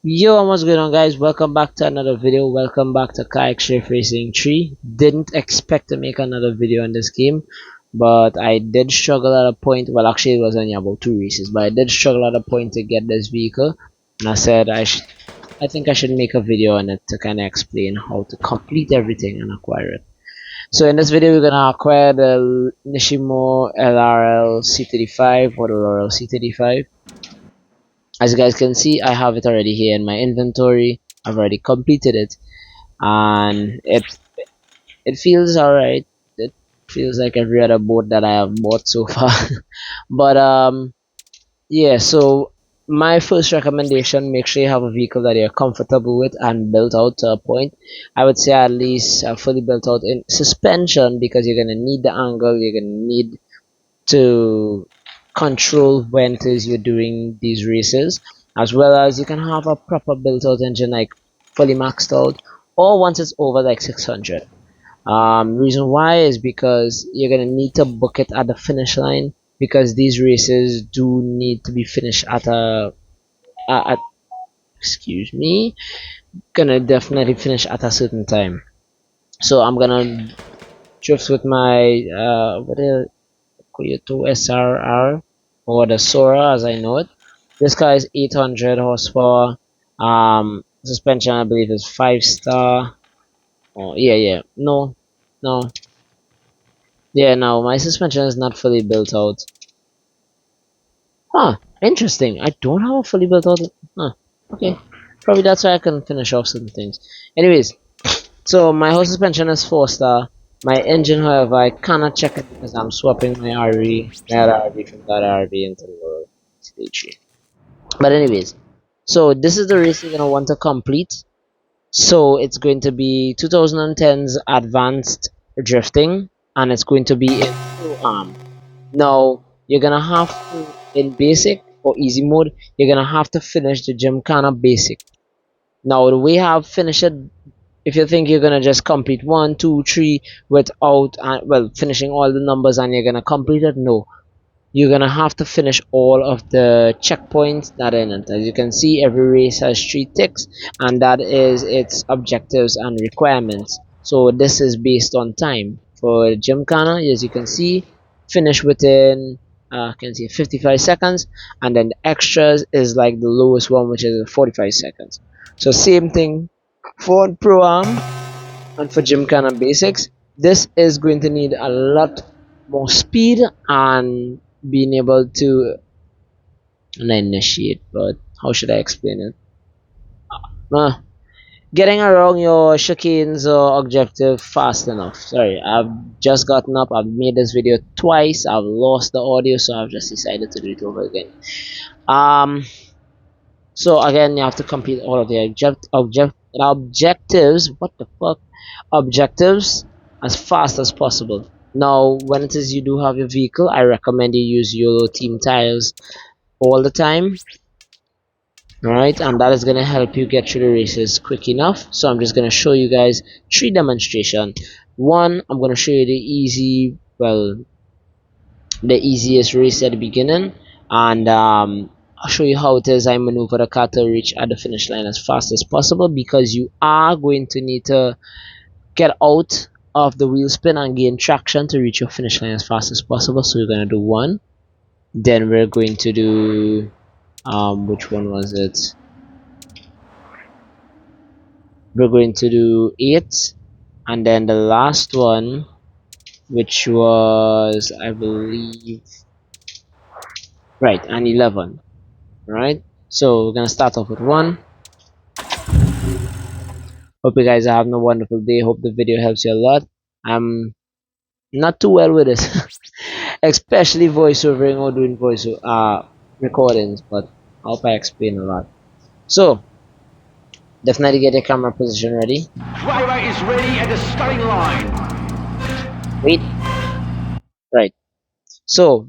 Yo, what's going on, guys? Welcome back to another video. Welcome back to CARX Drift Racing 3. Didn't expect to make another video in this game, but I did struggle at a point. Well, actually it was only about 2 races, but I did struggle at a point to get this vehicle, and I said I think I should make a video on it to kind of explain how to complete everything and acquire it. So in this video we're gonna acquire the Nishimo LRL C35 or the LAUREL C35. As you guys can see, I have it already here in my inventory. I've already completed it, and it feels alright. It feels like every other boat that I have bought so far. But yeah. So my first recommendation: make sure you have a vehicle that you're comfortable with and built out to a point. I would say at least fully built out in suspension, because you're gonna need the angle. You're gonna need to control when it is you're doing these races, as well as you can have a proper built out engine, like fully maxed out, or once it's over like 600. Reason why is because you're gonna need to book it at the finish line, because these races do need to be finished at at excuse me, gonna definitely finish at a certain time. So I'm gonna drift with my what is Koyoto SRR, or the Sora as I know it. This car is 800 horsepower. Suspension I believe is 5 star. Oh yeah. No. Yeah, no, my suspension is not fully built out. Huh, interesting. I don't have a fully built out. Huh, okay. Probably that's why I can finish off certain things. Anyways, so my whole suspension is 4 star. My engine, however, I cannot check it because I'm swapping my RV, that RV from that RV into the stage. But anyways, so this is the race you're gonna want to complete. So it's going to be 2010's advanced drifting, and it's going to be in pro arm. Now you're gonna have to, in basic or easy mode, you're gonna have to finish the Gymkhana basic. Now the way I've finished it, if you think you're gonna just complete 1, 2, 3 without well, finishing all the numbers and you're gonna complete it, no, you're gonna have to finish all of the checkpoints that are in it. As you can see, every race has 3 ticks, and that is its objectives and requirements. So this is based on time. For Gymkhana, as you can see, finish within can see 55 seconds, and then the extras is like the lowest one, which is 45 seconds. So same thing for Pro Am and for Gymkhana Basics. This is going to need a lot more speed and being able to not initiate, but how should I explain it? Uh, Getting around your chicanes or objective fast enough. Sorry, I've just gotten up. I've made this video twice. I've lost the audio, so I've just decided to do it over again. Um, so again, you have to complete all of the objectives. What the fuck? Objectives as fast as possible. Now, when it is you do have your vehicle, I recommend you use YOLO team tires all the time. Alright, and that is going to help you get through the races quick enough. So I'm just going to show you guys 3 demonstrations. One, I'm going to show you the easiest race at the beginning, and I'll show you how it is I maneuver the car to reach at the finish line as fast as possible, because you are going to need to get out of the wheel spin and gain traction to reach your finish line as fast as possible. So we're going to do 1, then we're going to do which one was it? We're going to do 8, and then the last one, which was I believe right, and 11. Right, so we're gonna start off with 1. Hope you guys are having a wonderful day. Hope the video helps you a lot. I'm not too well with this, especially voiceovering or doing voice recordings, but I hope I explain a lot. So definitely get your camera position ready. Driver is ready at the starting line. Wait. Right. So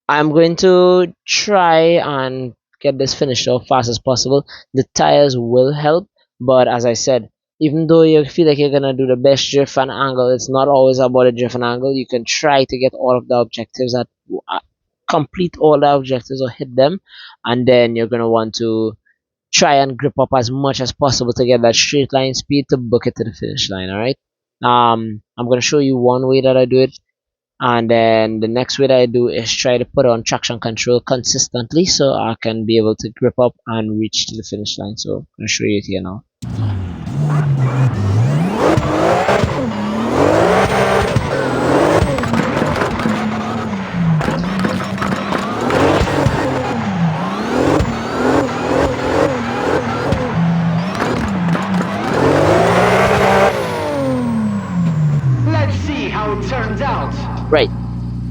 I'm going to try and get this finished off fast as possible. The tires will help, but as I said, even though you feel like you're gonna do the best drift and angle, it's not always about the drift and angle. You can try to get all of the objectives complete all the objectives or hit them, and then you're gonna want to try and grip up as much as possible to get that straight line speed to book it to the finish line. All right. I'm gonna show you one way that I do it, and then the next way that I do is try to put on traction control consistently so I can be able to grip up and reach to the finish line. So I'm gonna show you it here now. Let's see how it turns out. Right,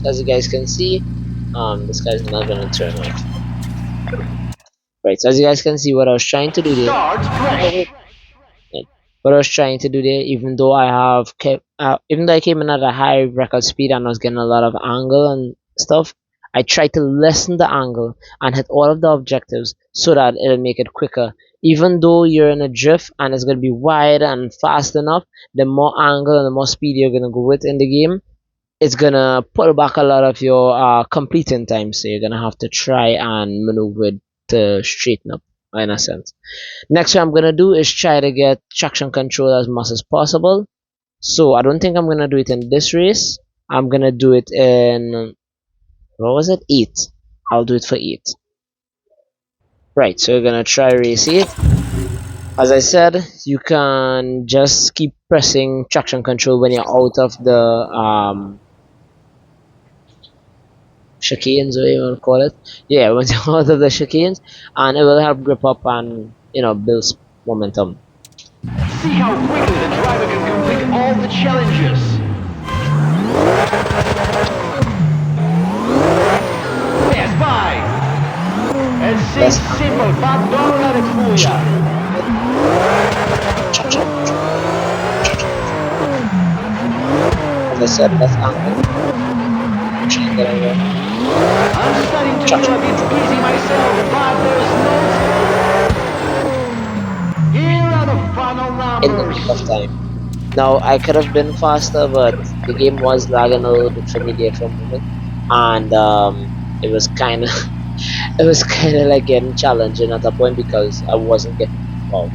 as you guys can see, this guy's not gonna turn off. Right, so as you guys can see, what I was trying to do there. Start fresh. What I was trying to do there, even though even though I came in at a high record speed and I was getting a lot of angle and stuff, I tried to lessen the angle and hit all of the objectives so that it'll make it quicker. Even though you're in a drift and it's gonna be wide and fast enough, the more angle and the more speed you're gonna go with in the game, it's gonna pull back a lot of your completing time. So you're gonna have to try and maneuver it to straighten up in a sense. Next, what I'm gonna do is try to get traction control as much as possible. So I don't think I'm gonna do it in this race. I'm gonna do it in, what was it, 8. I'll do it for 8. Right, so we're gonna try race 8. As I said, you can just keep pressing traction control when you're out of the chicanes, or you want to call it. Yeah, when you're out of the chicanes, and it will help grip up and build momentum. See how quickly the driver can complete all the challenges. Pass by. It seems simple, but don't let it fool ya. As I said, that's angle. I'm starting to feel a bit easy myself, but there's no... Here are the final numbers. In the nick of time. Now I could have been faster, but the game was lagging a little bit for me there for a moment, and it was kind of it was kind of like getting challenging at that point because I wasn't getting well,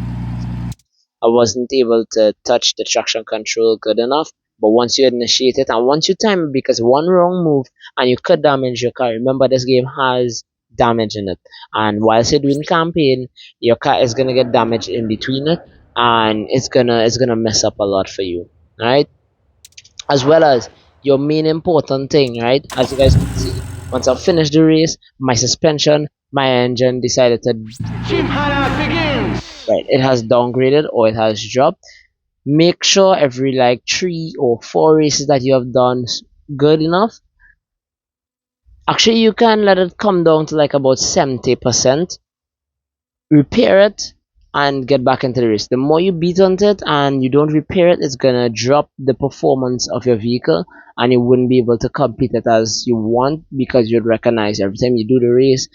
I wasn't able to touch the traction control good enough. But once you initiate it and once you time it, because one wrong move and you could damage your car. Remember, this game has damage in it, and whilst you're doing campaign, your car is gonna get damaged in between it, and it's gonna mess up a lot for you. Alright? As well as your main important thing, right? As you guys can see, once I finished the race, my suspension, my engine decided to, Gymkhana begins. right, it has downgraded or it has dropped. Make sure every like 3 or 4 races that you have done good enough. Actually, you can let it come down to like about 70%, repair it, and get back into the race. The more you beat on it and you don't repair it, it's gonna drop the performance of your vehicle, and you wouldn't be able to complete it as you want, because you'd recognize every time you do the race,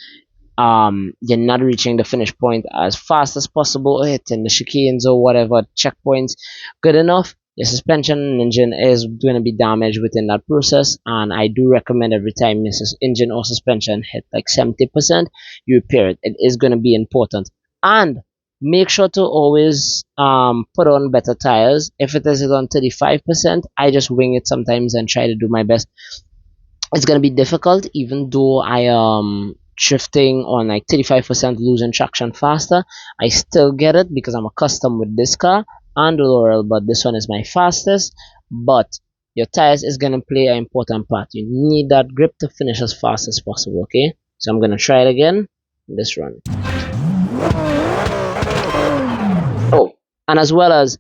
you're not reaching the finish point as fast as possible, hitting the chicanes or whatever checkpoints good enough. Your suspension and engine is going to be damaged within that process, and I do recommend every time your engine or suspension hit like 70%, you repair it. It is going to be important. And make sure to always put on better tires. If it is on 35%, I just wing it sometimes and try to do my best. It's gonna be difficult, even though I drifting on like 35%, losing traction faster. I still get it because I'm accustomed with this car and the Laurel, but this one is my fastest. But your tires is gonna play an important part. You need that grip to finish as fast as possible. Okay, so I'm gonna try it again in this run. Oh, and as well as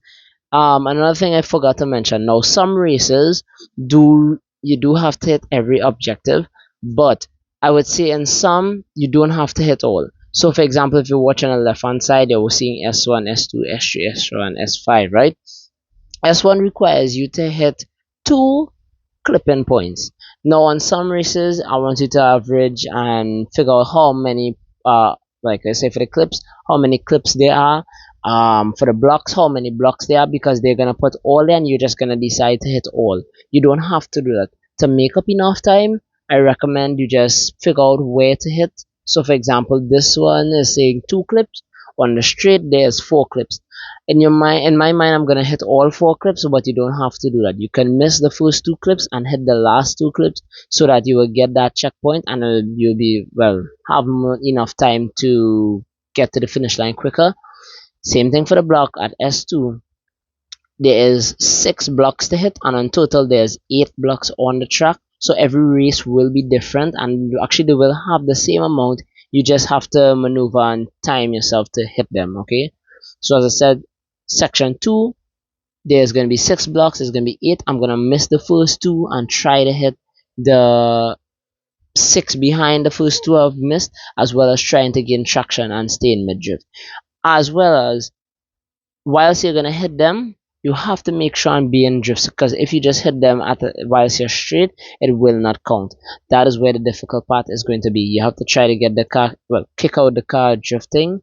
another thing I forgot to mention. Now, some races you do have to hit every objective, but I would say in some you don't have to hit all. So, for example, if you're watching on the left hand side, you're seeing S1, S2, S3, S1, S5, right? S1 requires you to hit 2 clipping points. Now, on some races, I want you to average and figure out how many, like I say for the clips, how many clips there are. For the blocks, how many blocks there are, because they're gonna put all there and you're just gonna decide to hit all. You don't have to do that. To make up enough time, I recommend you just figure out where to hit. So for example, this one is saying 2 clips. On the straight, there's 4 clips. In my mind, I'm gonna hit all 4 clips, but you don't have to do that. You can miss the first 2 clips and hit the last 2 clips so that you will get that checkpoint, and you'll be, well, have enough time to get to the finish line quicker. Same thing for the block at S2. There is 6 blocks to hit, and in total there's 8 blocks on the track. So every race will be different, and actually they will have the same amount. You just have to maneuver and time yourself to hit them. Okay. So as I said, section 2, there's gonna be 6 blocks. There's gonna be 8. I'm gonna miss the first 2 and try to hit the 6 behind the first 2 I've missed, as well as trying to gain traction and stay in mid drift. As well as, whilst you're gonna hit them, you have to make sure and be in drifts, because if you just hit them whilst you're straight, it will not count. That is where the difficult part is going to be. You have to try to get the car, well, kick out the car drifting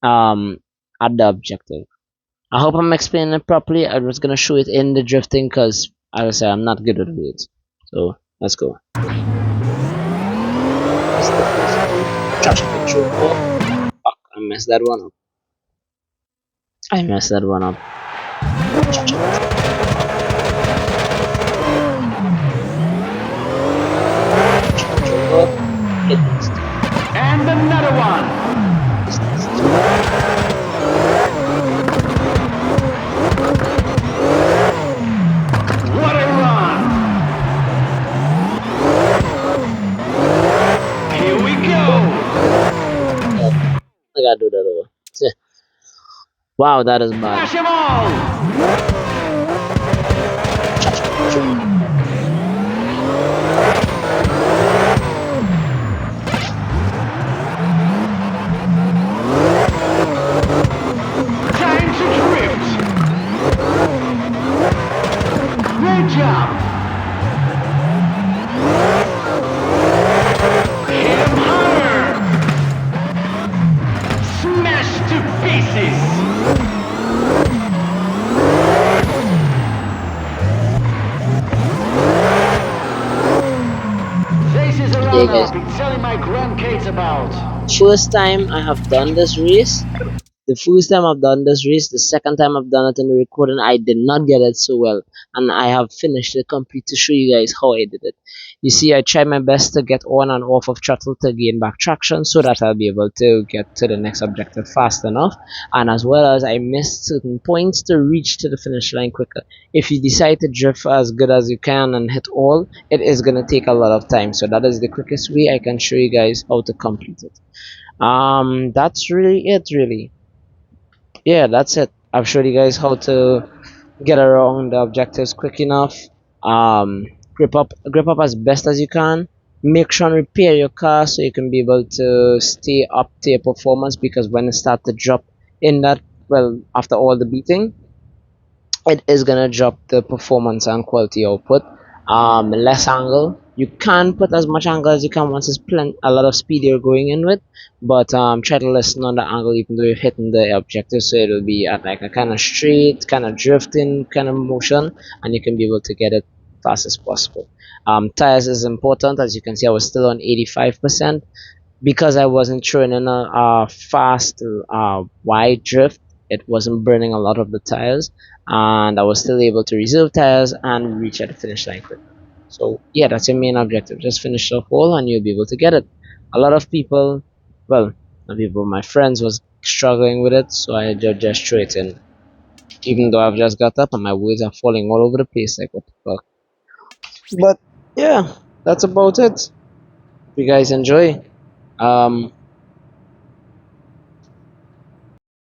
um at the objective. I hope I'm explaining it properly. I was gonna show it in the drifting because, as I said, I'm not good at it. So let's go. Traction control. Oh, fuck, I messed that one up. I messed that one up. And another one. What a run! Here we go. I gotta do that over. Wow, that is bad. Smash 'em all. Time to drift. Great job. Hit 'em higher. Smash to pieces. This is a Yeah, run guys. I've been telling my grandkids about. First time I have done this race. The first time I've done this race, the second time I've done it in the recording, I did not get it so well, and I have finished it complete to show you guys how I did it. You see, I tried my best to get on and off of throttle to gain back traction so that I'll be able to get to the next objective fast enough, and as well as I missed certain points to reach to the finish line quicker. If you decide to drift as good as you can and hit all, it is going to take a lot of time, so that is the quickest way I can show you guys how to complete it. That's really it, really. Yeah, that's it. I've showed you guys how to get around the objectives quick enough. Grip up as best as you can. Make sure and repair your car so you can be able to stay up to your performance, because when it starts to drop in that, well, after all the beating, it is gonna drop the performance and quality output. Less angle. You can put as much angle as you can once it's a lot of speed you're going in with, but try to lessen on the angle even though you're hitting the objective, so it'll be at like a kind of straight, kind of drifting kind of motion, and you can be able to get it fast as possible. Tires is important. As you can see, I was still on 85% because I wasn't throwing in a fast wide drift. It wasn't burning a lot of the tires, and I was still able to reserve tires and reach at the finish line quick. So yeah, that's your main objective. Just finish the hole and you'll be able to get it. A lot of people, well, not people, my friends was struggling with it, so I just threw it in. Even though I've just got up and my words are falling all over the place, like what the fuck. But yeah, that's about it. If you guys enjoy,